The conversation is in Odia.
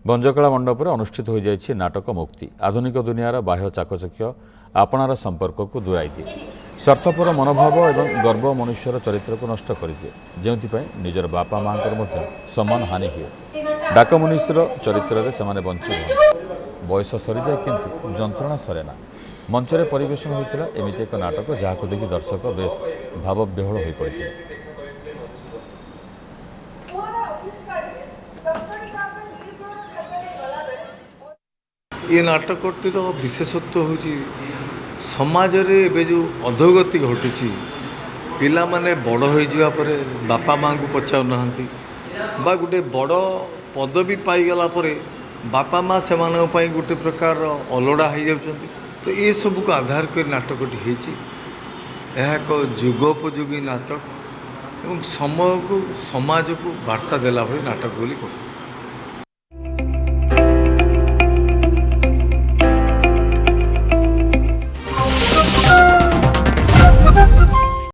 ଭଞ୍ଜକଳା ମଣ୍ଡପରେ ଅନୁଷ୍ଠିତ ହୋଇଯାଇଛି ନାଟକ ମୁକ୍ତି। ଆଧୁନିକ ଦୁନିଆର ବାହ୍ୟ ଚାକଚକ୍ୟ ଆପଣାର ସମ୍ପର୍କକୁ ଦୂରାଇ ଦିଏ। ସ୍ୱାର୍ଥପର ମନୋଭାବ ଏବଂ ଗର୍ବ ମନୁଷ୍ୟର ଚରିତ୍ରକୁ ନଷ୍ଟ କରିଦିଏ, ଯେଉଁଥିପାଇଁ ନିଜର ବାପା ମାଆଙ୍କର ମଧ୍ୟ ସମ୍ମାନ ହାନି ହୁଏ। ଡାକମୁନିସର ଚରିତ୍ରରେ ସେମାନେ ବଞ୍ଚି ରୁହନ୍ତି। ବୟସ ସରିଯାଏ କିନ୍ତୁ ଯନ୍ତ୍ରଣା ସରେ ନା। ମଞ୍ଚରେ ପରିବେଷଣ ହୋଇଥିଲା ଏମିତି ଏକ ନାଟକ ଯାହାକୁ ଦେଖି ଦର୍ଶକ ବେଶ୍ ଭାବବିହ୍ୱଳ ହୋଇପଡ଼ିଥିଲେ। ये नाटकटीर विशेषत्व हूँ समाज रे एबे जो अधोगति घटुची पिला माने बड़ हो परे बापा माँ को पचार नहांती बा गोटे बड़ पदवी पाईगला परे बापा माँ से गोटे प्रकार अलड़ा हो जाउछंती। तो ये सब को आधार कर नाटकटी होती एक जुगोपयोगी नाटक एवं समय को समाज को वार्ता देला भली नाटक बोली कह।